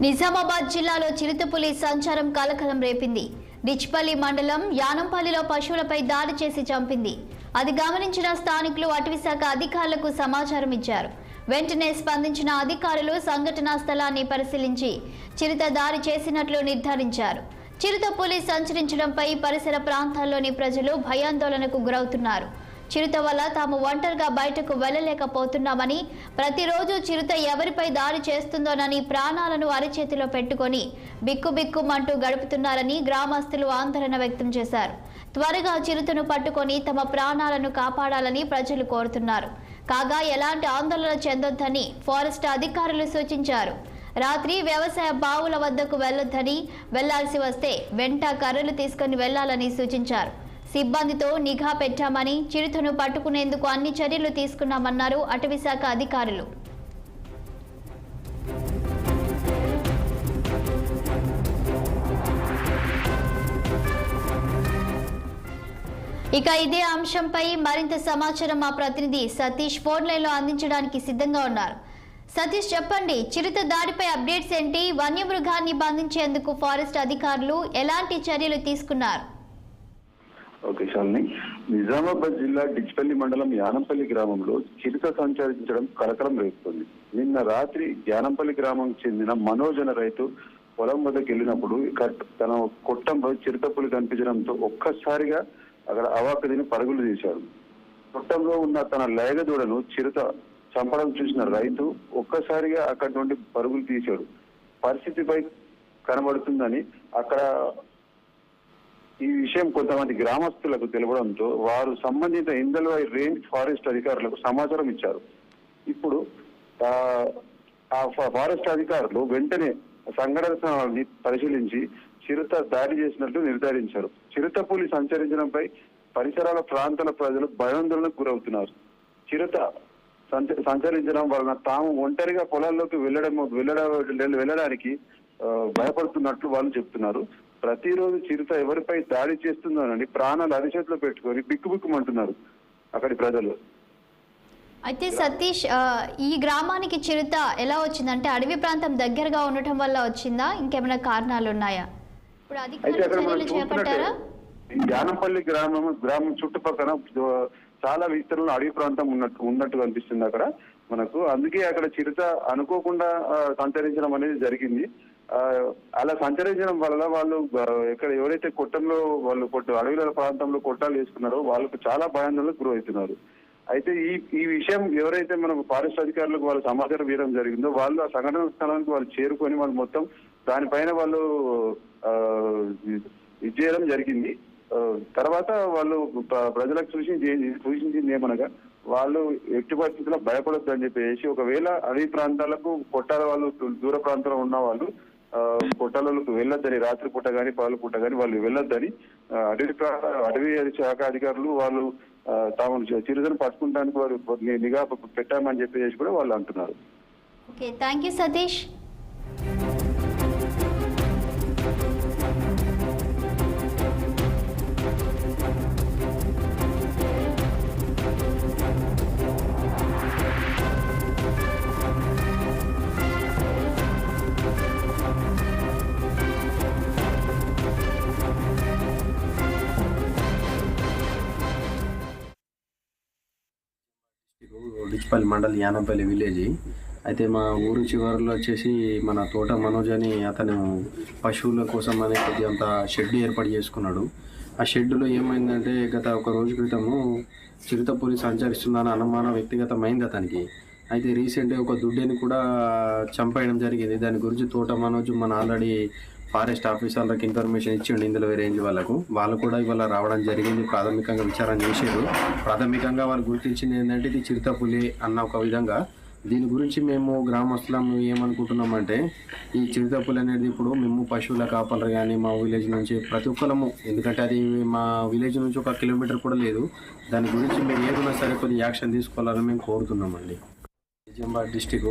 నిజామాబాద్ జిల్లాలో చిరుతపులి సంచారం కలకలం రేపింది. డిచ్పల్లి మండలం యానంపల్లిలో పశువులపై దాడి చేసి చంపింది. అది గమనించిన స్థానికులు అటవీశాఖ అధికారులకు సమాచారం ఇచ్చారు. వెంటనే స్పందించిన అధికారులు సంఘటనా స్థలాన్ని పరిశీలించి చిరుత దాడి చేసినట్లు నిర్ధారించారు. చిరుతపులి సంచరించడంపై పరిసర ప్రాంతాల్లోని ప్రజలు భయాందోళనకు గురవుతున్నారు. చిరుత వల్ల తాము ఒంటరిగా బయటకు వెళ్లలేకపోతున్నామని, ప్రతిరోజు చిరుత ఎవరిపై దాడి చేస్తుందోనని ప్రాణాలను అరిచేతిలో పెట్టుకొని బిక్కుబిక్కుమంటూ గడుపుతున్నారని గ్రామస్తులు ఆందోళన వ్యక్తం చేశారు. త్వరగా చిరుతను పట్టుకొని తమ ప్రాణాలను కాపాడాలని ప్రజలు కోరుతున్నారు. కాగా ఎలాంటి ఆందోళన చెందొద్దని ఫారెస్ట్ అధికారులు సూచించారు. రాత్రి వ్యవసాయ బావుల వద్దకు వెళ్లొద్దని, వెళ్లాల్సి వస్తే వెంట కర్రలు తీసుకుని వెళ్లాలని సూచించారు. సిబ్బందితో నిఘా పెట్టామని, చిరుతను పట్టుకునేందుకు అన్ని చర్యలు తీసుకున్నామన్నారు అటవీశాఖ అధికారులు. ఇక ఇదే అంశంపై మరింత సమాచారం మా ప్రతినిధి సతీష్ ఫోన్ లైన్లో అందించడానికి సిద్ధంగా ఉన్నారు. సతీష్, చెప్పండి, చిరుత దాడిపై అప్డేట్స్ ఏంటి? వన్యమృగాన్ని బంధించేందుకు ఫారెస్ట్ అధికారులు ఎలాంటి చర్యలు తీసుకున్నారు? ఓకే శాలిని, నిజామాబాద్ జిల్లా డిచ్పల్లి మండలం యానంపల్లి గ్రామంలో చిరుత సంచరించడం కలకలం రేపుతుంది. నిన్న రాత్రి యానంపల్లి గ్రామం చెందిన మనోజ్ అనే రైతు పొలం వద్దకు వెళ్ళినప్పుడు తన కొట్టంలో చిరుతపులి కనిపించడంతో ఒక్కసారిగా అక్కడ అవాక్కదిని పరుగులు తీశాడు. కొట్టంలో ఉన్న తన లేగదూడను చిరుత చంపడం చూసిన రైతు ఒక్కసారిగా అక్కడి నుండి పరుగులు తీశాడు. పరిస్థితిపై కనబడుతుందని అక్కడ ఈ విషయం కొంతమంది గ్రామస్తులకు తెలవడంతో వారు సంబంధిత ఇందల్వాయి రేంజ్ ఫారెస్ట్ అధికారులకు సమాచారం ఇచ్చారు. ఇప్పుడు ఆ ఫారెస్ట్ అధికారులు వెంటనే సంఘటన స్థలాన్ని పరిశీలించి చిరుత దాడి చేసినట్లు నిర్ధారించారు. చిరుతపులి సంచరించడంపై పరిసరాల ప్రాంతాల ప్రజలు భయాందోళనకు గురవుతున్నారు. చిరుత సంచరించడం వలన తాము ఒంటరిగా పొలాల్లోకి వెళ్ళడానికి భయపడుతున్నట్లు వాళ్ళు చెప్తున్నారు. ప్రతిరోజు చిరుత ఎవరిపై దాడి చేస్తుందోనని ప్రాణాలు అరిచేతిలో పెట్టుకొని బిక్కుబిక్కుమంటున్నారు అక్కడి ప్రజలు. అయితే సతీష్, ఈ గ్రామానికి చిరుత ఎలా వచ్చిందంటే అడవి ప్రాంతం దగ్గరగా ఉండటం వల్ల వచ్చిందా, ఇంకేమైనా కారణాలు ఉన్నాయా? ఇప్పుడు అధికారులు చేపట్టారా? యానంపల్లి గ్రామం చుట్టుపక్కల చాలా విస్తరణలో అడవి ప్రాంతం ఉన్నట్టు కనిపిస్తుంది అక్కడ మనకు. అందుకే అక్కడ చిరుత అనుకోకుండా సంచరించడం అనేది జరిగింది. అలా సంచరించడం వల్ల వాళ్ళు ఇక్కడ ఎవరైతే కొట్టంలో వాళ్ళు అడవిల ప్రాంతంలో కొట్టాలు వేసుకున్నారో వాళ్ళకు చాలా భయాందోళనకు గురవుతున్నారు. అయితే ఈ విషయం ఎవరైతే మనకు ఫారెస్ట్ అధికారులకు వాళ్ళు సమాచారం ఇవ్వడం జరిగిందో వాళ్ళు ఆ సంఘటన స్థలానికి వాళ్ళు చేరుకొని వాళ్ళు మొత్తం దానిపైన వాళ్ళు ఇది చేయడం జరిగింది. తర్వాత వాళ్ళు ప్రజలకు సూచించింది ఏమనగా వాళ్ళు ఎట్టి పరిస్థితుల్లో భయపడొద్దు అని చెప్పేసి, ఒకవేళ అడవి ప్రాంతాలకు కొట్టాల వాళ్ళు దూర ప్రాంతంలో ఉన్న వాళ్ళు కొట్టాలకు వెళ్ళొద్దని, రాత్రి పూట కానీ పగలు పూట కానీ వాళ్ళు వెళ్ళొద్దని అటవీ శాఖ అధికారులు వాళ్ళు తాము చిరుతను పట్టుకుంటానికి వారు నిఘా పెట్టామని చెప్పేసి కూడా వాళ్ళు అంటున్నారు. Okay, thank you Satish. Dichpally mandal Yanampally village. అయితే మా ఊరు చివరిలో వచ్చేసి మన తోట మనోజ్ అని అతను పశువుల కోసం అనే కొద్దిగా షెడ్ ఏర్పాటు చేసుకున్నాడు. ఆ షెడ్లో ఏమైందంటే గత ఒక రోజు క్రితము చిరుతపులి సంచరిస్తుందని అనుమానం వ్యక్తిగతమైంది అతనికి. అయితే రీసెంట్గా ఒక దుడ్డేని కూడా చంపేయడం జరిగింది. దాని గురించి తోట మనోజ్ మన ఆల్రెడీ ఫారెస్ట్ ఆఫీసర్లకు ఇన్ఫర్మేషన్ ఇచ్చిండు ఇందులో రేంజ్ వాళ్ళు కూడా ఇవాళ రావడం జరిగింది. ప్రాథమికంగా విచారణ చేశారు. ప్రాథమికంగా వాళ్ళు గుర్తించింది ఏంటంటే ఇది చిరుతపులి అన్న ఒక విధంగా. దీని గురించి మేము గ్రామస్తులం ఏమనుకుంటున్నామంటే, ఈ చిరుతపులి అనేది ఇప్పుడు మేము పశువుల కాపలరు కానీ మా విలేజ్ నుంచి ప్రతి ఒక్కరము, ఎందుకంటే అది మా విలేజ్ నుంచి 1 కిలోమీటర్ కూడా లేదు, దాని గురించి మీరు ఏదైనా సరే కొద్దిగా యాక్షన్ తీసుకోవాలని మేము కోరుతున్నామండి. నిజామాబాద్ డిస్టిక్